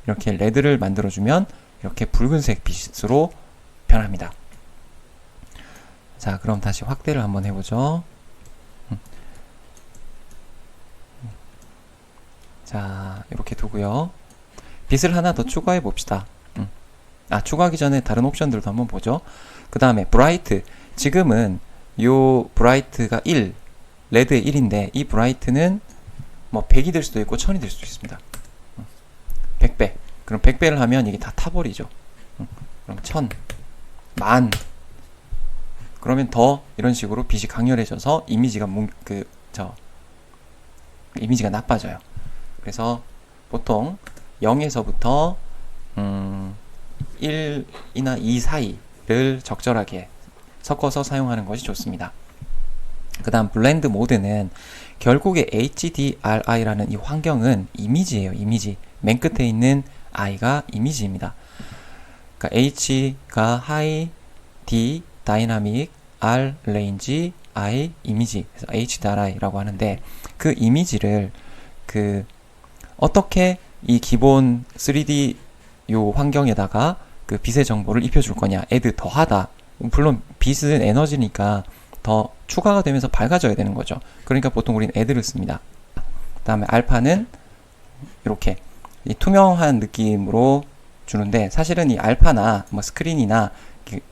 이렇게 레드를 만들어주면 이렇게 붉은색 빛으로 변합니다. 자, 그럼 다시 확대를 한번 해보죠. 자, 이렇게 두고요. 빛을 하나 더 추가해 봅시다. 추가하기 전에 다른 옵션들도 한번 보죠. 그 다음에 브라이트. 지금은 요 브라이트가 1, 레드의 1인데 이 브라이트는 뭐 100이 될 수도 있고 1000이 될 수도 있습니다. 100배. 그럼 100배를 하면 이게 다 타버리죠. 그럼 1000, 10,000. 그러면 더 이런 식으로 빛이 강렬해져서 이미지가 이미지가 나빠져요. 그래서 보통 0에서부터 1이나 2 사이를 적절하게 섞어서 사용하는 것이 좋습니다. 그 다음 블렌드 모드는 결국에 HDRI라는 이 환경은 이미지예요. 이미지. 맨 끝에 있는 I가 이미지입니다. 그러니까 H가 하이, D 다이나믹, R 레인지, I 이미지. 그래서 HDRI라고 하는데 그 이미지를 어떻게 이 기본 3D 요 환경에다가 그 빛의 정보를 입혀줄 거냐, add 더하다. 물론 빛은 에너지니까 더 추가가 되면서 밝아져야 되는 거죠. 그러니까 보통 우리는 add를 씁니다. 그 다음에 알파는 이렇게 이 투명한 느낌으로 주는데 사실은 이 알파나 뭐 스크린이나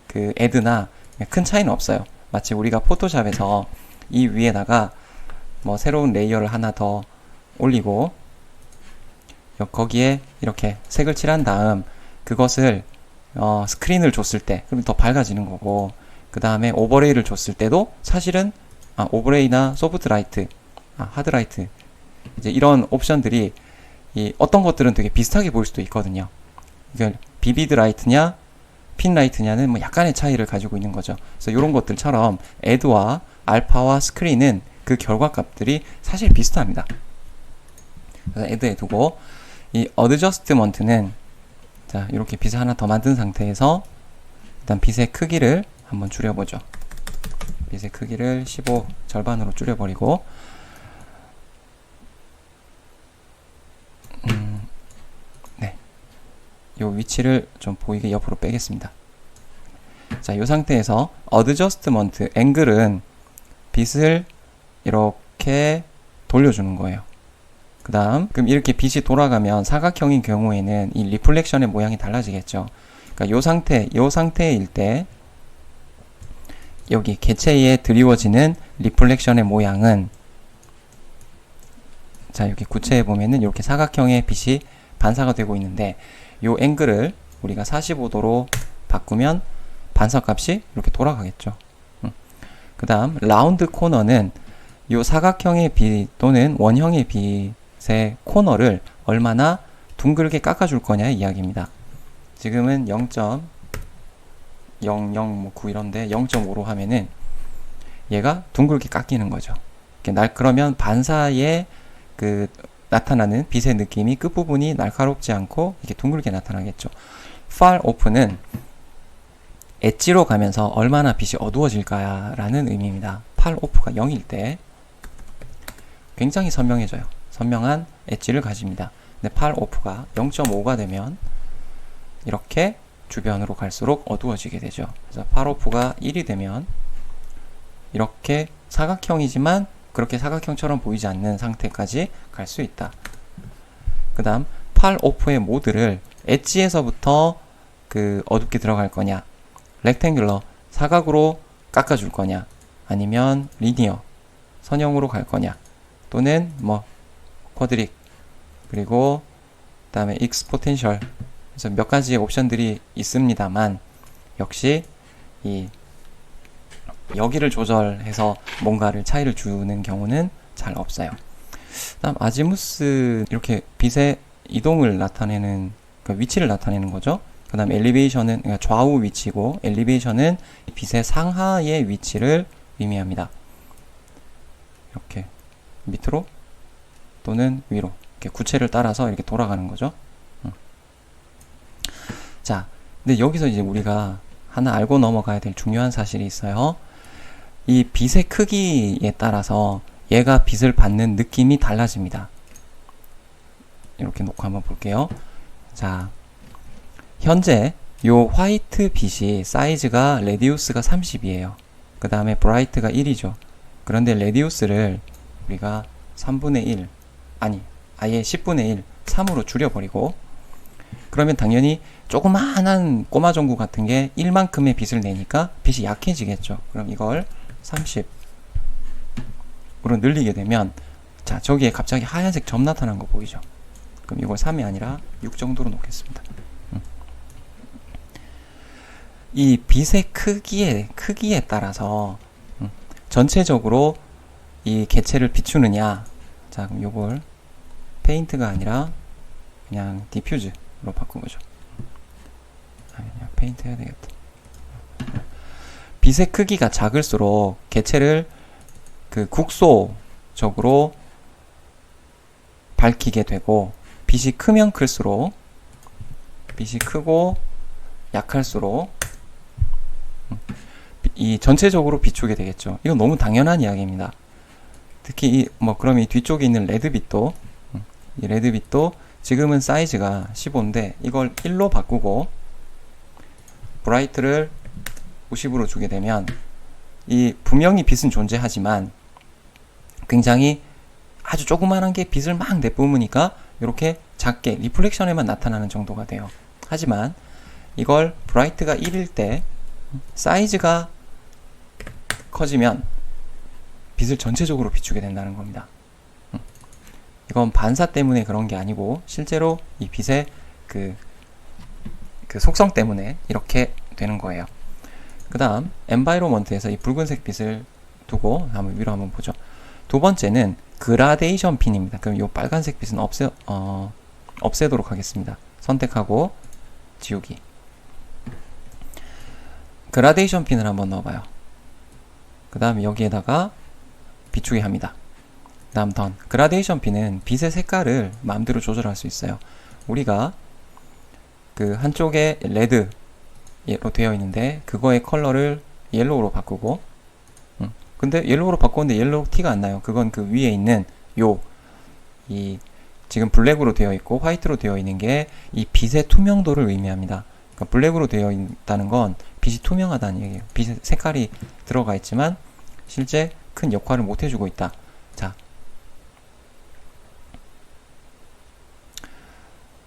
그 add나 큰 차이는 없어요. 마치 우리가 포토샵에서 이 위에다가 뭐 새로운 레이어를 하나 더 올리고 거기에 이렇게 색을 칠한 다음 그것을 스크린을 줬을 때 그럼 더 밝아지는 거고, 그 다음에 오버레이를 줬을 때도 사실은 오버레이나 소프트라이트, 하드라이트 이제 이런 옵션들이 어떤 것들은 되게 비슷하게 보일 수도 있거든요. 그러니까 비비드 라이트냐 핀 라이트냐는 뭐 약간의 차이를 가지고 있는 거죠. 그래서 이런 것들처럼 애드와 알파와 스크린은 그 결과값들이 사실 비슷합니다. 그래서 애드에 두고 이 어드저스트먼트는 자, 이렇게 빛을 하나 더 만든 상태에서 일단 빛의 크기를 한번 줄여보죠. 빛의 크기를 15 절반으로 줄여버리고 네, 요 위치를 좀 보이게 옆으로 빼겠습니다. 자, 요 상태에서 어드저스트먼트 앵글은 빛을 이렇게 돌려주는 거예요. 그 다음 그럼 이렇게 빛이 돌아가면 사각형인 경우에는 이 리플렉션의 모양이 달라지겠죠. 그러니까 요 상태일 때 여기 개체에 드리워지는 리플렉션의 모양은 자, 여기 구체에 보면은 이렇게 사각형의 빛이 반사가 되고 있는데 요 앵글을 우리가 45도로 바꾸면 반사값이 이렇게 돌아가겠죠. 그 다음 라운드 코너는 요 사각형의 빛 또는 원형의 빛의 코너를 얼마나 둥글게 깎아줄 거냐의 이야기입니다. 지금은 0.009 이런데 0.5로 하면은 얘가 둥글게 깎이는 거죠. 그러면 반사에 나타나는 빛의 느낌이 끝부분이 날카롭지 않고 이렇게 둥글게 나타나겠죠. far off는 엣지로 가면서 얼마나 빛이 어두워질까라는 의미입니다. far off가 0일 때 굉장히 선명해져요. 선명한 엣지를 가집니다. 근데 far off가 0.5가 되면 이렇게 주변으로 갈수록 어두워지게 되죠. 그래서 far off가 1이 되면 이렇게 사각형이지만 그렇게 사각형처럼 보이지 않는 상태까지 갈 수 있다. 그 다음 far off의 모드를 엣지에서부터 어둡게 들어갈 거냐, 렉탱귤러 사각으로 깎아줄 거냐, 아니면 리니어, 선형으로 갈 거냐, 또는 뭐 쿼드릭, 그리고 그다음에 익스포텐셜, 그래서 몇 가지의 옵션들이 있습니다만 역시 이 여기를 조절해서 뭔가를 차이를 주는 경우는 잘 없어요. 다음 아지무스, 이렇게 빛의 이동을 나타내는, 그러니까 위치를 나타내는 거죠. 그 다음 엘리베이션은, 그러니까 좌우 위치고, 엘리베이션은 빛의 상하의 위치를 의미합니다. 이렇게 밑으로 또는 위로, 이렇게 구체를 따라서 이렇게 돌아가는 거죠. 자, 근데 여기서 이제 우리가 하나 알고 넘어가야 될 중요한 사실이 있어요. 이 빛의 크기에 따라서 얘가 빛을 받는 느낌이 달라집니다. 이렇게 놓고 한번 볼게요. 자, 현재 요 화이트 빛이 사이즈가 레디우스가 30이에요. 그 다음에 브라이트가 1이죠. 그런데 레디우스를 우리가 3분의 1, 아니 아예 10분의 1, 3으로 줄여버리고, 그러면 당연히 조그마한 꼬마 전구 같은 게 1만큼의 빛을 내니까 빛이 약해지겠죠. 그럼 이걸 30으로 늘리게 되면, 자, 저기에 갑자기 하얀색 점 나타난 거 보이죠? 그럼 이걸 3이 아니라 6 정도로 놓겠습니다. 이 빛의 크기에 따라서 전체적으로 이 개체를 비추느냐. 자, 그럼 요걸 페인트가 아니라 그냥 디퓨즈로 바꾼 거죠. 그냥 페인트 해야 되겠다. 빛의 크기가 작을수록 개체를 그 국소적으로 밝히게 되고, 빛이 크면 클수록, 빛이 크고 약할수록 이 전체적으로 비추게 되겠죠. 이건 너무 당연한 이야기입니다. 특히 그럼 이 뒤쪽에 있는 레드빛도, 이 레드빛도 지금은 사이즈가 15인데 이걸 1로 바꾸고 브라이트를 50으로 주게 되면, 이 분명히 빛은 존재하지만 굉장히 아주 조그만한 게 빛을 막 내뿜으니까 이렇게 작게 리플렉션에만 나타나는 정도가 돼요. 하지만 이걸 브라이트가 1일 때 사이즈가 커지면 빛을 전체적으로 비추게 된다는 겁니다. 이건 반사 때문에 그런 게 아니고 실제로 이 빛의 그 속성 때문에 이렇게 되는 거예요. 그 다음 엔바이로먼트에서 이 붉은색 빛을 두고 한번 위로 한번 보죠. 두 번째는 그라데이션 핀입니다. 그럼 이 빨간색 빛은 없애도록 하겠습니다. 선택하고 지우기. 그라데이션 핀을 한번 넣어봐요. 그 다음에 여기에다가 비추게 합니다. 그 다음 던. 그라데이션 핀은 빛의 색깔을 마음대로 조절할 수 있어요. 우리가 그 한쪽에 레드로 되어 있는데 그거의 컬러를 옐로우로 바꾸고, 근데 옐로우로 바꿨는데 옐로우 티가 안 나요. 그건 그 위에 있는 지금 블랙으로 되어 있고 화이트로 되어 있는 게 이 빛의 투명도를 의미합니다. 그러니까 블랙으로 되어 있다는 건 빛이 투명하다는 얘기예요. 빛의 색깔이 들어가 있지만 실제 큰 역할을 못 해주고 있다. 자,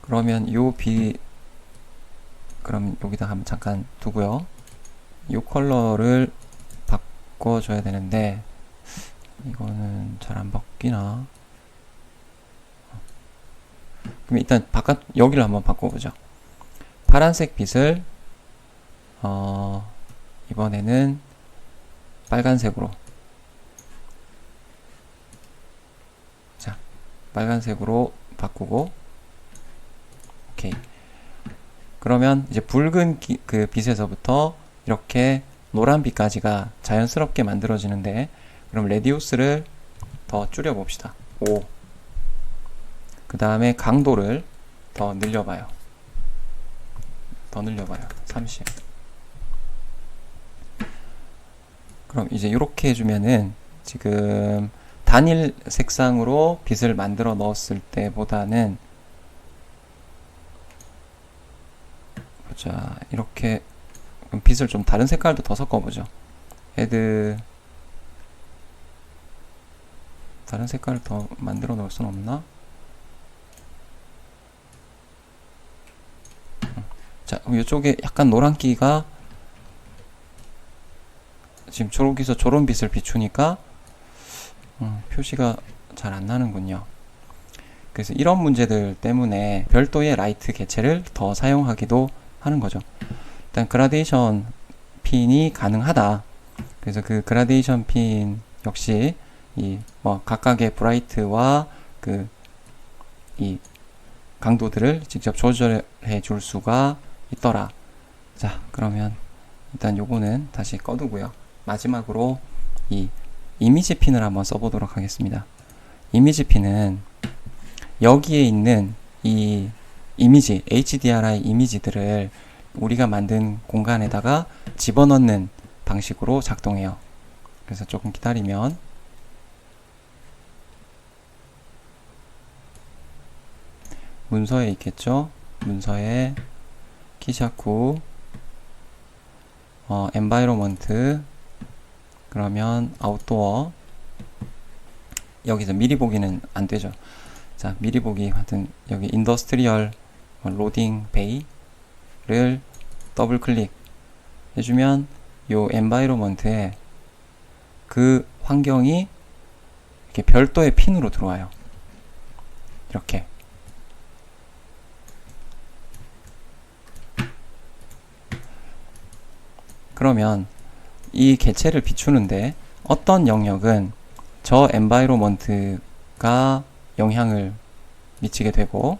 그러면 그럼 여기다 한번 잠깐 두고요. 이 컬러를 바꿔줘야 되는데 이거는 잘 안 바뀌나? 그럼 일단 여기를 한번 바꿔보죠. 파란색 빛을 이번에는 빨간색으로, 자, 빨간색으로 바꾸고, 오케이. 그러면 이제 붉은 그 빛에서부터 이렇게 노란 빛까지가 자연스럽게 만들어지는데, 그럼 레디우스를 더 줄여 봅시다. 5. 그 다음에 강도를 더 늘려봐요. 30. 그럼 이제 이렇게 해주면은 지금 단일 색상으로 빛을 만들어 넣었을 때보다는, 보자, 이렇게 빛을 좀 다른 색깔도 더 섞어보죠. 다른 색깔을 더 만들어 놓을 순 없나? 자, 그럼 이쪽에 약간 노란기가 지금 저기서 저런 빛을 비추니까 표시가 잘 안 나는군요. 그래서 이런 문제들 때문에 별도의 라이트 개체를 더 사용하기도 하는 거죠. 일단 그라데이션 핀이 가능하다. 그래서 그 그라데이션 핀 역시 이 각각의 브라이트와 그 이 강도들을 직접 조절해 줄 수가 있더라. 자, 그러면 일단 요거는 다시 꺼두고요. 마지막으로 이 이미지 핀을 한번 써보도록 하겠습니다. 이미지 핀은 여기에 있는 이 이미지, HDRI 이미지들을 우리가 만든 공간에다가 집어넣는 방식으로 작동해요. 그래서 조금 기다리면 문서에 있겠죠? 문서에 키샤쿠 엔바이로먼트 그러면 아웃도어 여기서 미리 보기는 안 되죠. 자, 미리 보기 하여튼 여기 인더스트리얼 로딩 베이를 더블 클릭 해주면 요 엔바이로먼트에 그 환경이 이렇게 별도의 핀으로 들어와요. 이렇게. 그러면 이 개체를 비추는데 어떤 영역은 저 엔바이로먼트가 영향을 미치게 되고,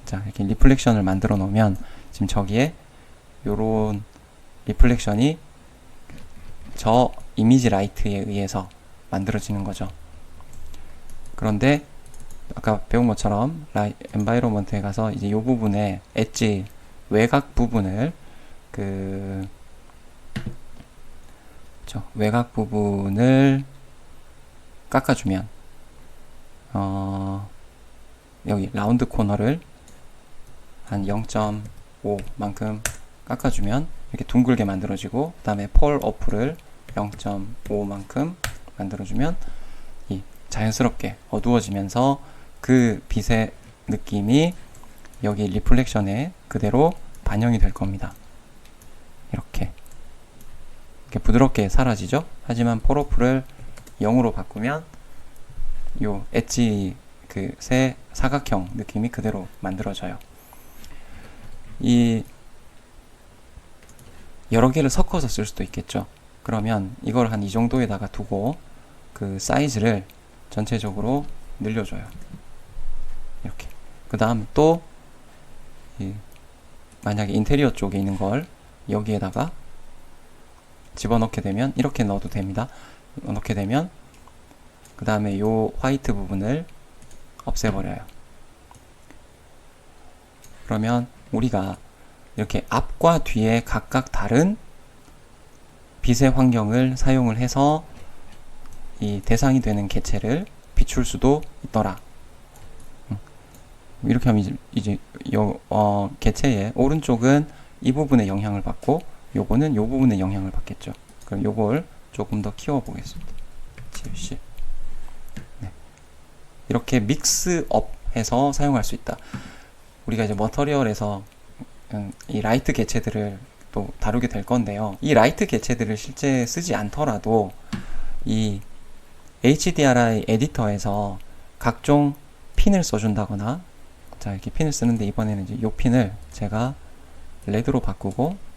자, 이렇게 리플렉션을 만들어 놓으면 지금 저기에 요런 리플렉션이 저 이미지 라이트에 의해서 만들어지는 거죠. 그런데 아까 배운 것처럼 엔바이로먼트에 가서 이제 요 부분에 엣지 외곽 부분을 외곽 부분을 깎아주면 여기 라운드 코너를 한 0.5만큼 깎아주면 이렇게 둥글게 만들어지고, 그 다음에 폴 오프를 0.5만큼 만들어주면 이 자연스럽게 어두워지면서 그 빛의 느낌이 여기 리플렉션에 그대로 반영이 될 겁니다. 이렇게 부드럽게 사라지죠. 하지만 폴 오프를 0으로 바꾸면 요 엣지 새 사각형 느낌이 그대로 만들어져요. 이 여러 개를 섞어서 쓸 수도 있겠죠. 그러면 이걸 한 이 정도에다가 두고 그 사이즈를 전체적으로 늘려줘요. 이렇게. 그 다음 또 만약에 인테리어 쪽에 있는 걸 여기에다가 집어넣게 되면 이렇게 넣어도 됩니다. 넣게 되면 그 다음에 요 화이트 부분을 없애버려요. 그러면 우리가 이렇게 앞과 뒤에 각각 다른 빛의 환경을 사용을 해서 이 대상이 되는 개체를 비출 수도 있더라. 이렇게 하면 이제 개체의 오른쪽은 이 부분에 영향을 받고 요거는 요 부분에 영향을 받겠죠. 그럼 요걸 조금 더 키워 보겠습니다. TLC. 네. 이렇게 믹스업 해서 사용할 수 있다. 우리가 이제 머터리얼에서 이 라이트 개체들을 또 다루게 될 건데요. 이 라이트 개체들을 실제 쓰지 않더라도 이 HDRI 에디터에서 각종 핀을 써준다거나, 자, 이렇게 핀을 쓰는데 이번에는 이제 요 핀을 제가 레드로 바꾸고,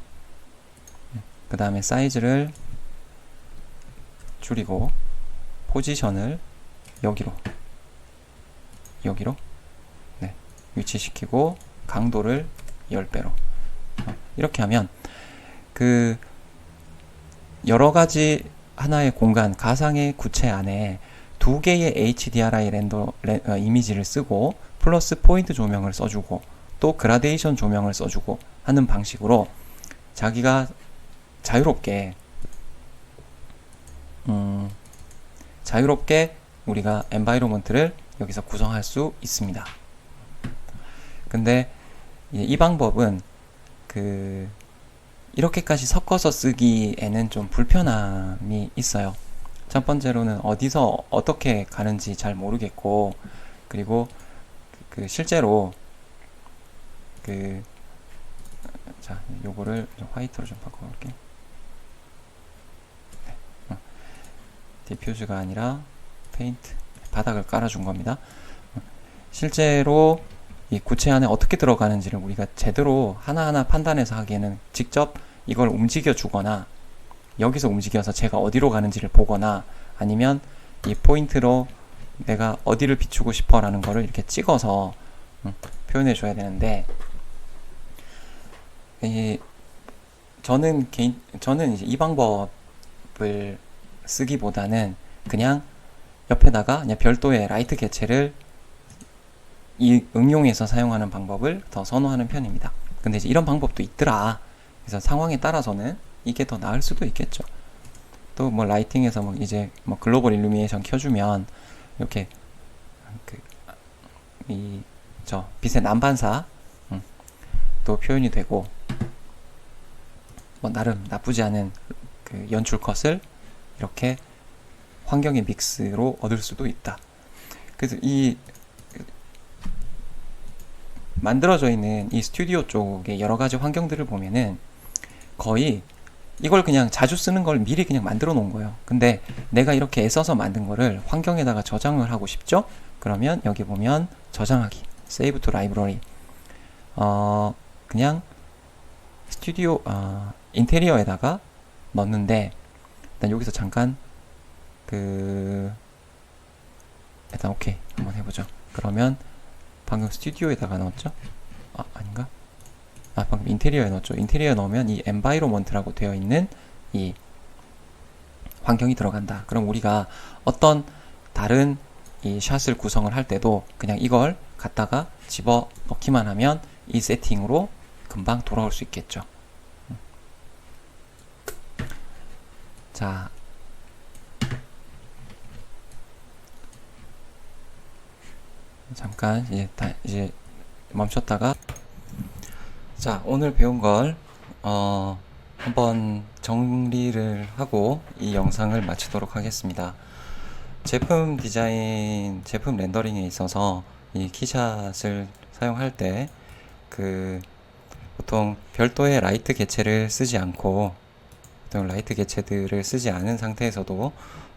그 다음에 사이즈를 줄이고, 포지션을 여기로 네, 위치시키고, 강도를 10배로 이렇게 하면 그 여러가지 하나의 공간, 가상의 구체 안에 두 개의 HDRI 이미지를 쓰고 플러스 포인트 조명을 써주고 또 그라데이션 조명을 써주고 하는 방식으로 자기가 자유롭게 우리가 엔바이로먼트를 여기서 구성할 수 있습니다. 근데 이 방법은 이렇게까지 섞어서 쓰기에는 좀 불편함이 있어요. 첫 번째로는 어디서 어떻게 가는지 잘 모르겠고, 그리고 실제로 자, 요거를 좀 화이트로 좀 바꿔볼게요. 네, 디퓨즈가 아니라 페인트, 바닥을 깔아준 겁니다. 실제로 이 구체 안에 어떻게 들어가는지를 우리가 제대로 하나하나 판단해서 하기에는 직접 이걸 움직여 주거나 여기서 움직여서 제가 어디로 가는지를 보거나 아니면 이 포인트로 내가 어디를 비추고 싶어 라는 거를 이렇게 찍어서 표현해 줘야 되는데, 저는 이제 이 방법을 쓰기보다는 그냥 옆에다가 그냥 별도의 라이트 개체를 이 응용해서 사용하는 방법을 더 선호하는 편입니다. 근데 이제 이런 방법도 있더라. 그래서 상황에 따라서는 이게 더 나을 수도 있겠죠. 또 뭐 라이팅에서 뭐 이제 뭐 글로벌 일루미네이션 켜주면 이렇게 저 빛의 난반사 또 표현이 되고, 뭐 나름 나쁘지 않은 그 연출 컷을 이렇게 환경의 믹스로 얻을 수도 있다. 그래서 이 만들어져 있는 이 스튜디오 쪽의 여러 가지 환경들을 보면은 거의 이걸 그냥 자주 쓰는 걸 미리 그냥 만들어 놓은 거예요. 근데 내가 이렇게 애써서 만든 거를 환경에다가 저장을 하고 싶죠? 그러면 여기 보면 저장하기, Save to Library. 그냥 스튜디오 인테리어에다가 넣는데, 일단 여기서 잠깐 일단 오케이 한번 해보죠. 그러면 방금 스튜디오에다가 넣었죠? 아닌가? 방금 인테리어에 넣었죠. 인테리어에 넣으면 이 environment라고 되어 있는 이 환경이 들어간다. 그럼 우리가 어떤 다른 이 샷을 구성을 할 때도 그냥 이걸 갖다가 집어 넣기만 하면 이 세팅으로 금방 돌아올 수 있겠죠. 자, 잠깐 이제 멈췄다가, 자, 오늘 배운 걸 한번 정리를 하고 이 영상을 마치도록 하겠습니다. 제품 디자인, 제품 렌더링에 있어서 이 키샷을 사용할 때 보통 별도의 라이트 개체를 쓰지 않고, 보통 라이트 개체들을 쓰지 않은 상태에서도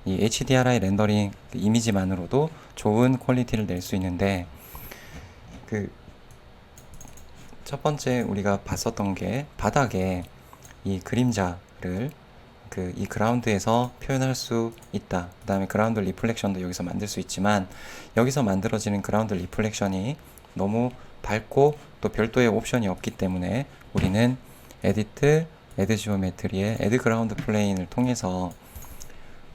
이 HDRI 렌더링 이미지만으로도 좋은 퀄리티를 낼 수 있는데, 첫 번째 우리가 봤었던 게 바닥에 이 그림자를 이 그라운드에서 표현할 수 있다. 그 다음에 그라운드 리플렉션도 여기서 만들 수 있지만, 여기서 만들어지는 그라운드 리플렉션이 너무 밝고 또 별도의 옵션이 없기 때문에 우리는 에디트, 에드 지오메트리의 에드 그라운드 플레인을 통해서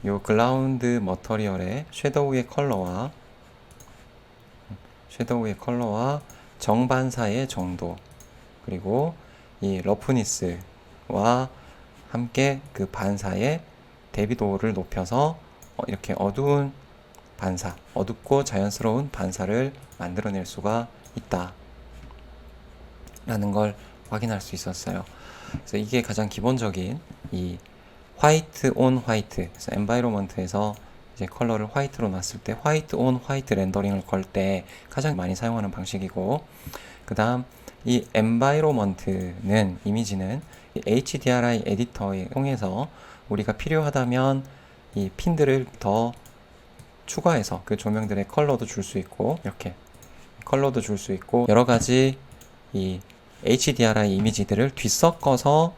요 그라운드 머터리얼의 섀도우의 컬러와 정반사의 정도, 그리고 이 러프니스와 함께 그 반사의 대비도를 높여서 이렇게 어둡고 자연스러운 반사를 만들어낼 수가 있다 라는 걸 확인할 수 있었어요. 그래서 이게 가장 기본적인 이 화이트 온 화이트, 그래서 엔바이로먼트에서 이제 컬러를 화이트로 놨을 때 화이트 온 화이트 렌더링을 걸 때 가장 많이 사용하는 방식이고, 그 다음 이 엔바이로먼트는 이미지는 HDRI 에디터에 통해서 우리가 필요하다면 이 핀들을 더 추가해서 그 조명들의 컬러도 줄 수 있고, 이렇게 컬러도 줄 수 있고, 여러 가지 이 HDRI 이미지들을 뒤섞어서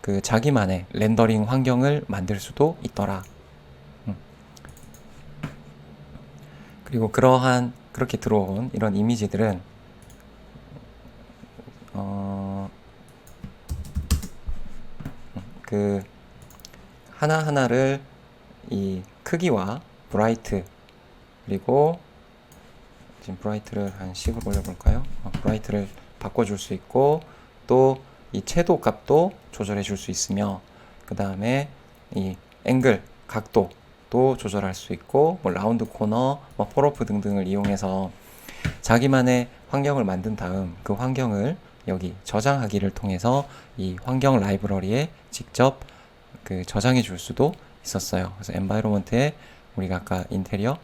그 자기만의 렌더링 환경을 만들 수도 있더라. 그리고 그렇게 들어온 이런 이미지들은 하나하나를 이 크기와 브라이트, 그리고 지금 브라이트를 한 10으로 올려볼까요? 브라이트를 바꿔줄 수 있고, 또 이 채도 값도 조절해 줄 수 있으며, 그 다음에 이 앵글, 각도도 조절할 수 있고, 뭐 라운드 코너, 뭐 폴오프 등등을 이용해서 자기만의 환경을 만든 다음 그 환경을 여기 저장하기를 통해서 이 환경 라이브러리에 직접 저장해 줄 수도 있었어요. 그래서 엔바이로먼트에 우리가 아까 인테리어에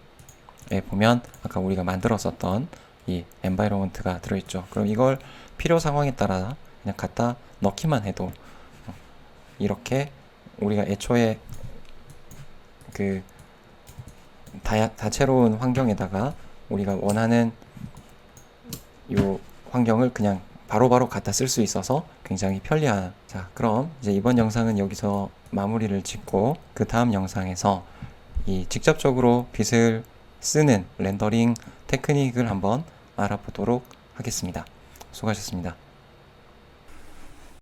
보면 아까 우리가 만들었었던 이 엔바이로먼트가 들어있죠. 그럼 이걸 필요 상황에 따라 그냥 갖다 넣기만 해도 이렇게 우리가 애초에 다채로운 환경에다가 우리가 원하는 요 환경을 그냥 바로바로 갖다 쓸 수 있어서 굉장히 편리한. 자, 그럼 이제 이번 영상은 여기서 마무리를 짓고 그 다음 영상에서 이 직접적으로 빛을 쓰는 렌더링 테크닉을 한번 알아보도록 하겠습니다. 수고하셨습니다.